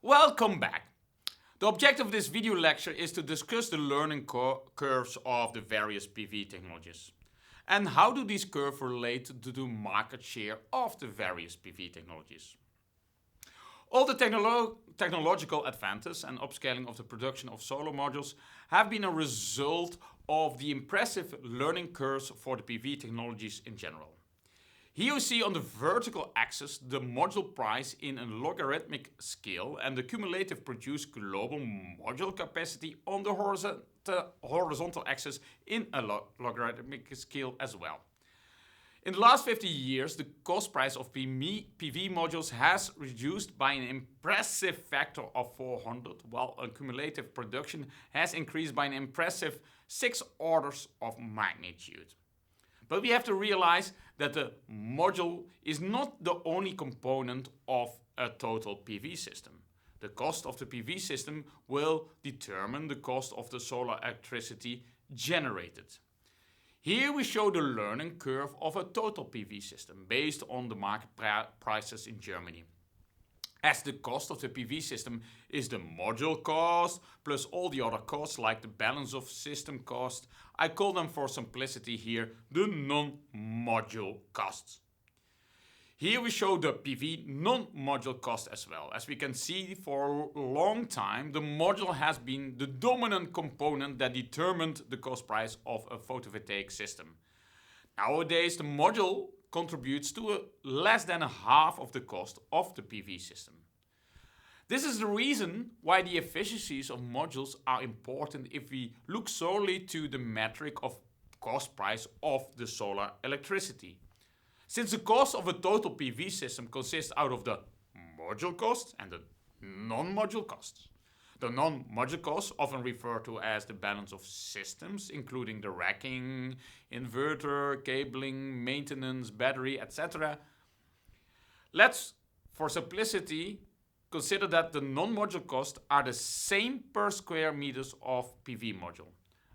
Welcome back. The objective of this video lecture is to discuss the learning curves of the various PV technologies. And how do these curves relate to the market share of the various PV technologies? All the technological advances and upscaling of the production of solar modules have been a result of the impressive learning curves for the PV technologies in general. Here you see on the vertical axis the module price in a logarithmic scale and the cumulative produced global module capacity on the horizontal axis in a logarithmic scale as well. In the last 50 years, the cost price of PV modules has reduced by an impressive factor of 400, while cumulative production has increased by an impressive 6 orders of magnitude. But we have to realize that the module is not the only component of a total PV system. The cost of the PV system will determine the cost of the solar electricity generated. Here we show the learning curve of a total PV system based on the market prices in Germany. As the cost of the PV system is the module cost plus all the other costs like the balance of system cost, I call them for simplicity here the non-module costs. Here we show the PV non-module cost as well. As we can see, for a long time the module has been the dominant component that determined the cost price of a photovoltaic system. Nowadays the module contributes to less than a half of the cost of the PV system. This is the reason why the efficiencies of modules are important if we look solely to the metric of cost price of the solar electricity. Since the cost of a total PV system consists out of the module cost and the non-module costs. The non-module costs, often referred to as the balance of systems, including the racking, inverter, cabling, maintenance, battery, etc. Let's, for simplicity, consider that the non-module costs are the same per square meters of PV module.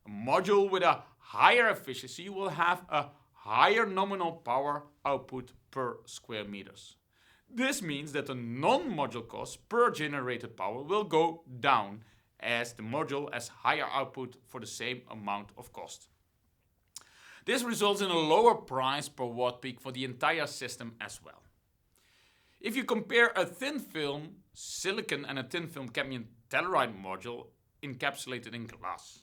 A module with a higher efficiency will have a higher nominal power output per square meters. This means that the non-module cost per generated power will go down as the module has higher output for the same amount of cost. This results in a lower price per watt peak for the entire system as well. If you compare a thin film silicon and a thin film cadmium telluride module encapsulated in glass,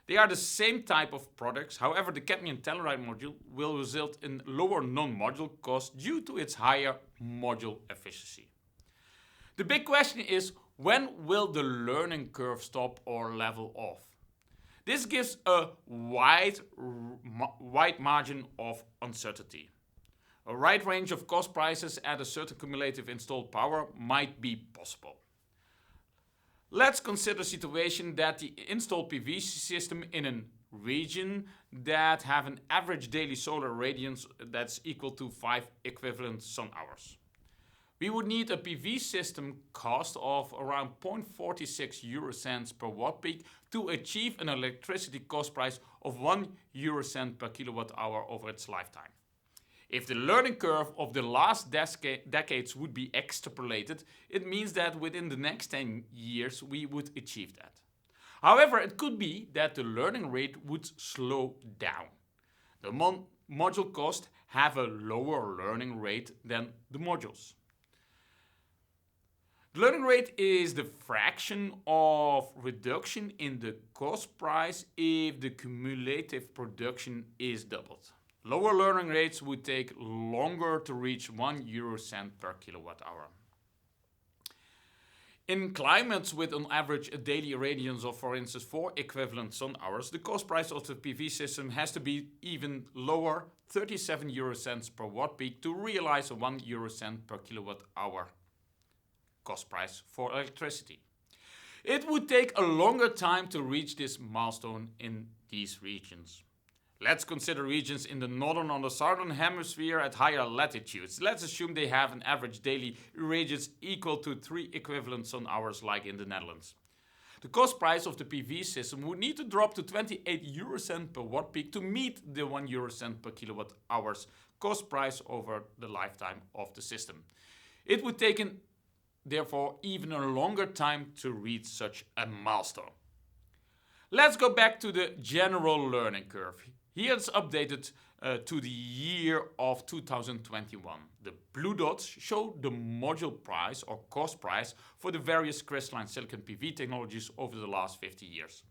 they are the same type of products. However, the cadmium telluride module will result in lower non-module cost due to its higher module efficiency. The big question is, when will the learning curve stop or level off? This gives a wide margin of uncertainty. A wide range of cost prices at a certain cumulative installed power might be possible. Let's consider a situation that the installed PV system in a region that have an average daily solar radiance that's equal to 5 equivalent sun hours. We would need a PV system cost of around 0.46 euro cents per watt peak to achieve an electricity cost price of 1 euro cent per kilowatt hour over its lifetime. If the learning curve of the last decades would be extrapolated, it means that within the next 10 years we would achieve that. However, it could be that the learning rate would slow down. The module costs have a lower learning rate than the modules. The learning rate is the fraction of reduction in the cost price if the cumulative production is doubled. Lower learning rates would take longer to reach 1 euro cent per kilowatt hour. In climates with on average a daily radiance of, for instance, 4 equivalent sun hours, the cost price of the PV system has to be even lower, 37 euro cents per watt peak, to realize a 1 euro cent per kilowatt hour cost price for electricity. It would take a longer time to reach this milestone in these regions. Let's consider regions in the northern or the southern hemisphere at higher latitudes. Let's assume they have an average daily radiance equal to 3 equivalent sun hours like in the Netherlands. The cost price of the PV system would need to drop to 28 euro cent per watt peak to meet the 1 euro cent per kilowatt hours cost price over the lifetime of the system. It would take therefore even a longer time to reach such a milestone. Let's go back to the general learning curve. Here it's updated to the year of 2021. The blue dots show the module price or cost price for the various crystalline silicon PV technologies over the last 50 years.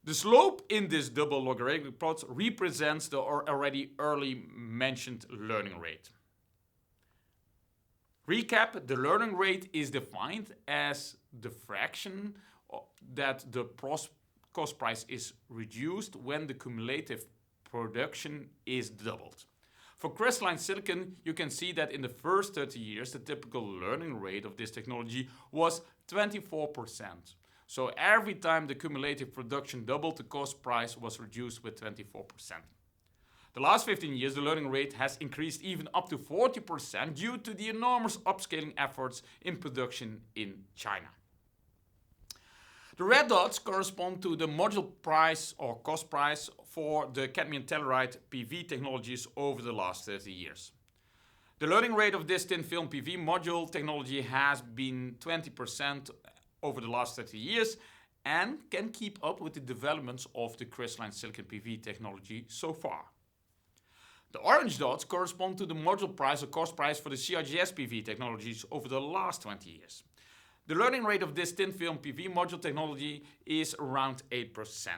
The slope in this double logarithmic plot represents the already early mentioned learning rate. Recap, the learning rate is defined as the fraction that the cost price is reduced when the cumulative production is doubled. For crystalline silicon, you can see that in the first 30 years, the typical learning rate of this technology was 24%. So every time the cumulative production doubled, the cost price was reduced with 24%. The last 15 years, the learning rate has increased even up to 40% due to the enormous upscaling efforts in production in China. The red dots correspond to the module price or cost price for the cadmium telluride PV technologies over the last 30 years. The learning rate of this thin film PV module technology has been 20% over the last 30 years and can keep up with the developments of the crystalline silicon PV technology so far. The orange dots correspond to the module price or cost price for the CIGS PV technologies over the last 20 years. The learning rate of this thin film PV module technology is around 8%.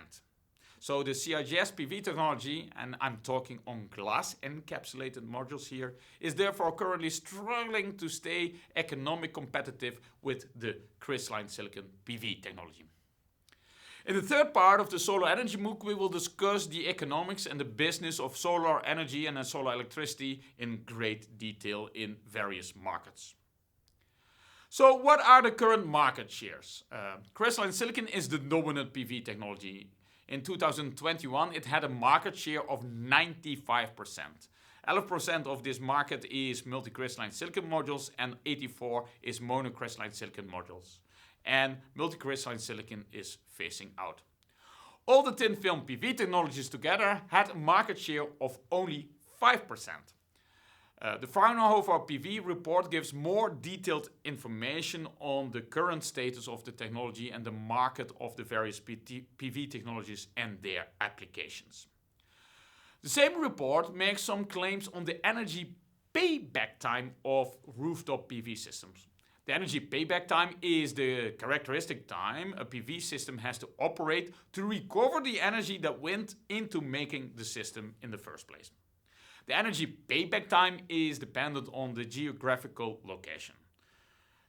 So the CIGS PV technology, and I'm talking on glass encapsulated modules here, is therefore currently struggling to stay economic competitive with the crystalline silicon PV technology. In the third part of the Solar Energy MOOC, we will discuss the economics and the business of solar energy and solar electricity in great detail in various markets. So what are the current market shares? Crystalline silicon is the dominant PV technology. In 2021, it had a market share of 95%. 11% of this market is multicrystalline silicon modules and 84% is monocrystalline silicon modules. And multicrystalline silicon is phasing out. All the thin film PV technologies together had a market share of only 5%. The Fraunhofer PV report gives more detailed information on the current status of the technology and the market of the various PV technologies and their applications. The same report makes some claims on the energy payback time of rooftop PV systems. The energy payback time is the characteristic time a PV system has to operate to recover the energy that went into making the system in the first place. The energy payback time is dependent on the geographical location.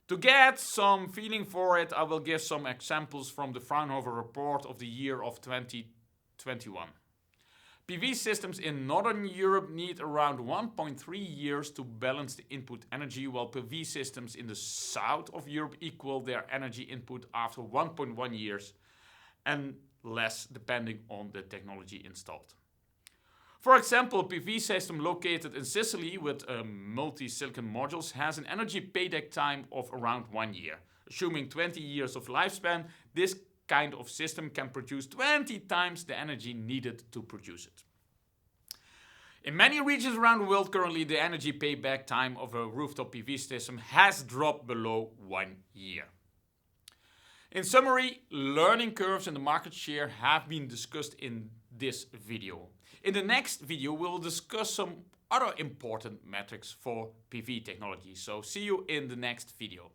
To get some feeling for it, I will give some examples from the Fraunhofer report of the year of 2021. PV systems in Northern Europe need around 1.3 years to balance the input energy, while PV systems in the south of Europe equal their energy input after 1.1 years and less depending on the technology installed. For example, a PV system located in Sicily with multi-silicon modules has an energy payback time of around 1 year. Assuming 20 years of lifespan, this kind of system can produce 20 times the energy needed to produce it. In many regions around the world currently, the energy payback time of a rooftop PV system has dropped below 1 year. In summary, learning curves and the market share have been discussed in this video. In the next video, we will discuss some other important metrics for PV technology. So see you in the next video.